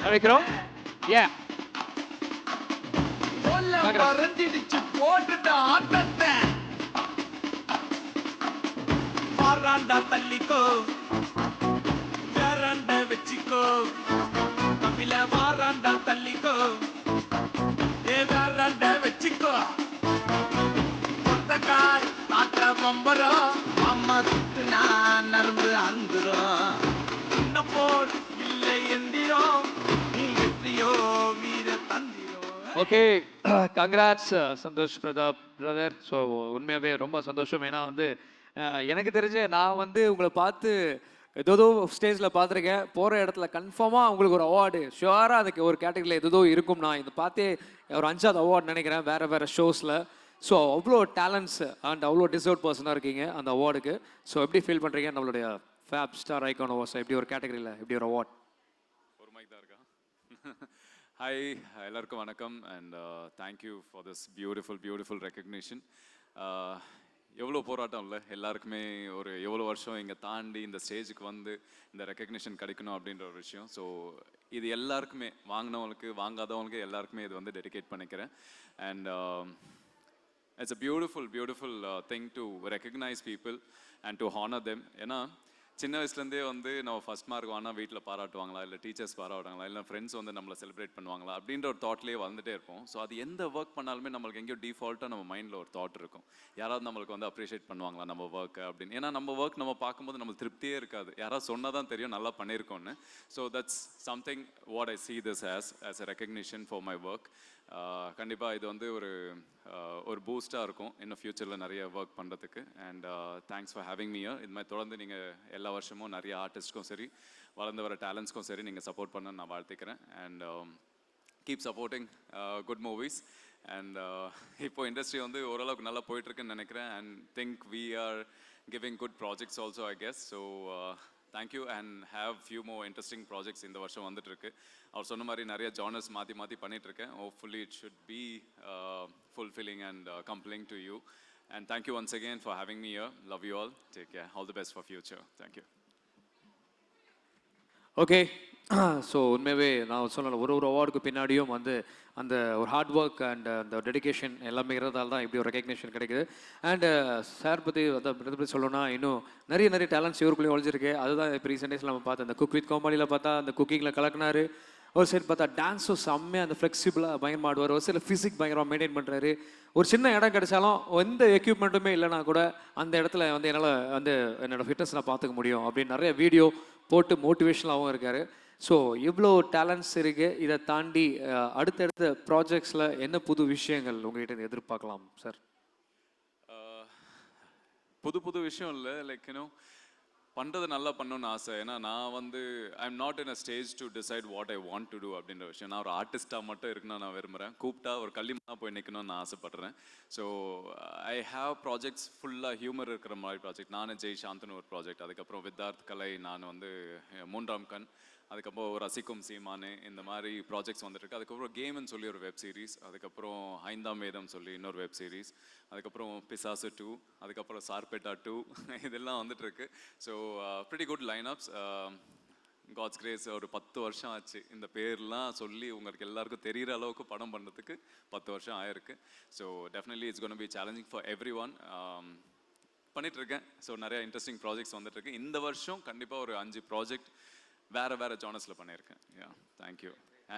அழைக்கிறோம். ஏ மறந்துடுச்சு போட்டுட்ட ஆட்டத்தை மாறாண்டா தள்ளிக்கோ வேறாண்ட வச்சுக்கோ தமிழ மாறாண்டா தள்ளிக்கோ வேறாண்ட வச்சுக்கோ கொத்தக்காய் நாட்ட மம்பரம் அம்மா சுட்டுனா நரம்பு அந்துரும் இன்னும் போல் இல்லை எந்திரம் நீ வெற்றியோ வீர தந்திரம். Okay, congrats Santhosh Prathap brother. So உண்மையாகவே ரொம்ப சந்தோஷம். ஏன்னா வந்து எனக்கு தெரிஞ்ச நான் வந்து உங்களை பார்த்து ஏதோ ஸ்டேஜில் பார்த்துருக்கேன். போகிற இடத்துல கன்ஃபார்மாக உங்களுக்கு ஒரு அவார்டு ஷுவராக அதுக்கு ஒரு கேட்டகரியில் ஏதோ இருக்கும். நான் இதை பார்த்தே ஒரு 5வது அவார்டு நினைக்கிறேன் வேறு வேறு ஷோஸில். ஸோ அவ்வளோ டேலண்ட்ஸ் அண்ட் அவ்வளோ டிசர்வ் பர்சனாக இருக்கீங்க அந்த அவார்டுக்கு. ஸோ எப்படி ஃபீல் பண்ணுறீங்க நம்மளுடைய ஃபேப் ஸ்டார் ஐகான் அவார்ட்ஸ் எப்படி ஒரு கேட்டகரியில் எப்படி ஒரு அவார்ட்? ஒரு மைக் தான் இருக்கா? ஹாய், எல்லாருக்கும் வணக்கம் and thank you for this beautiful recognition. எவ்வளோ போராட்டம் இல்லை எல்லாருக்குமே, ஒரு எவ்வளோ வருஷம் இங்கே தாண்டி இந்த ஸ்டேஜுக்கு வந்து இந்த ரெக்கக்னிஷன் கிடைக்கணும் அப்படின்ற ஒரு விஷயம். ஸோ இது எல்லாருக்குமே, வாங்கினவங்களுக்கு வாங்காதவங்களுக்கு எல்லாருக்குமே இது வந்து டெடிகேட் பண்ணிக்கிறேன். And it's a beautiful thing to recognize people and to honor them. ஏன்னா சின்ன வயசுலேருந்தே வந்து நம்ம ஃபஸ்ட் மார்க் வாங்கினா வீட்டில் பாராட்டுவாங்களா, இல்லை டீச்சர்ஸ் பாராட்டுவாங்களா, இல்லை ஃப்ரெண்ட்ஸ் வந்து நம்மளை செலிப்ரேட் பண்ணுவாங்களா அப்படின்ற ஒரு தாட்லேயே வந்துட்டே இருப்போம். ஸோ அது எந்த ஒர்க் பண்ணாலுமே நம்மளுக்கு எங்கேயோ டிஃபால்ட்டாக நம்ம மைண்டில் ஒரு தாட் இருக்கும், யாராவது நம்மளுக்கு வந்து அப்ரிஷியேட் பண்ணுவாங்களா நம்ம ஒர்க்கை அப்படின்னு. ஏன்னா நம்ம ஒர்க் நம்ம பார்க்கும்போது நம்மளுக்கு திருப்தியே இருக்காது, யாராவது சொன்னால் தான் தெரியும் நல்லா பண்ணியிருக்கோன்னு. So that's something what I see this as a recognition for my work. கண்டிப்பாக இது வந்து ஒரு பூஸ்டாக இருக்கும் இன்னும் ஃப்யூச்சரில் நிறைய ஒர்க் பண்ணுறதுக்கு. And thanks for having me here. இது மாதிரி தொடர்ந்து நீங்கள் எல்லா வருஷமும் நிறைய ஆர்டிஸ்ட்க்கும் சரி, வளர்ந்து வர டேலண்ட்ஸ்க்கும் சரி நீங்கள் சப்போர்ட் பண்ண நான் வாழ்த்துக்கிறேன். And keep supporting good movies. And இப்போ இண்டஸ்ட்ரி வந்து ஓரளவுக்கு நல்லா போயிட்டுருக்குன்னு நினைக்கிறேன். And think we are giving good projects also I guess. So thank you and have few more interesting projects இந்த வருஷம் வந்துட்டுருக்கு. அவர் சொன்ன மாதிரி நிறைய ஜானர்ஸ் மாற்றி பண்ணிகிட்ருக்கேன். Hopefully it should be fulfilling and compelling to you. And thank you once again for having me here. Love you all. Take care. All the best for future. Thank you. Okay, so உண்மையாகவே நான் சொன்ன ஒரு அவார்டுக்கு பின்னாடியும் வந்து அந்த ஒரு hard work and அந்த dedication எல்லாமே இருக்கிறதால தான் இப்படி ஒரு ரெக்கக்னேஷன் கிடைக்குது. அண்டு சார் பற்றி பற்றி சொல்லணும்னா இன்னும் நிறைய டேலண்ட்ஸ் இவருக்குள்ளேயே ஒழிஞ்சிருக்கு. அதுதான் இப்போ ரீசெண்ட் டேஸில் நம்ம பார்த்தோம், அந்த குக் வித் காமெடியில் பார்த்தா அந்த குக்கிங்கில் கலக்குனாரு. ஒரு சைடு பார்த்தா டான்ஸும் செம்மையாக அந்த ஃப்ளெக்சிபிளாக பயங்கரமாக ஆடுவார். ஒரு சில ஃபிசிக் பயங்கரமாக மெயின்டைன் பண்ணுறாரு. ஒரு சின்ன இடம் கிடைச்சாலும் எந்த எக்யூப்மெண்ட்டுமே இல்லைனா கூட அந்த இடத்துல வந்து என்னால் வந்து என்னோடய ஃபிட்னஸ் நான் பார்த்துக்க முடியும் அப்படின்னு நிறைய வீடியோ போட்டு மோட்டிவேஷனலாகவும் இருக்கார். ஸோ இவ்வளோ டேலண்ட்ஸ் இருக்குது. இதை தாண்டி அடுத்தடுத்த ப்ராஜெக்ட்ஸில் என்ன புது விஷயங்கள் உங்கள்கிட்ட எதிர்பார்க்கலாம் சார்? புது விஷயம் இல்லை, லைக் யூனோ பண்ணுறது நல்லா பண்ணணும்னு ஆசை. ஏன்னா நான் வந்து I am not in a stage to decide what I want to do அப்படின்ற விஷயம். நான் ஒரு ஆர்டிஸ்ட்டாக மட்டும் இருக்கணும்னு நான் விரும்புகிறேன். கூப்பிட்டா ஒரு களிமண்ணாக போய் நிற்கணும்னு நான் ஆசைப்பட்றேன். ஸோ ஐ ஹாவ் ப்ராஜெக்ட்ஸ் ஃபுல்லாக ஹியூமர் இருக்கிற மாதிரி ப்ராஜெக்ட். நான் ஜெய் சாந்தனு ஒரு ப்ராஜெக்ட், அதுக்கப்புறம் வித்தார்த் கலை, நான் வந்து மூன்றாம் கண், அதுக்கப்புறம் ரசிக்கும் சீமானு, இந்த மாதிரி ப்ராஜெக்ட்ஸ் வந்துட்டுருக்கு. அதுக்கப்புறம் கேம்னு சொல்லி ஒரு வெப் சீரிஸ், அதுக்கப்புறம் ஐந்தாம் வேதம் சொல்லி இன்னொரு வெப் சீரிஸ், அதுக்கப்புறம் பிசாசு 2, அதுக்கப்புறம் சார்பேட்டா 2 இதெல்லாம் வந்துட்டுருக்கு. So pretty good lineups. God's grace ஒரு 10 வருஷம் ஆச்சு இந்த பேர்லாம் சொல்லி உங்களுக்கு எல்லாருக்கும் தெரிகிற அளவுக்கு படம் பண்ணுறதுக்கு 10 வருஷம் ஆயிருக்கு. So definitely it's gonna be challenging for everyone. பண்ணிகிட்ருக்கேன். ஸோ நிறையா இன்ட்ரெஸ்டிங் ப்ராஜெக்ட்ஸ் வந்துட்டுருக்கு. இந்த வருஷம் கண்டிப்பாக ஒரு 5 ப்ராஜெக்ட் வேறு ஜானர்ஸில் பண்ணியிருக்கேன். யா, தேங்க்யூ.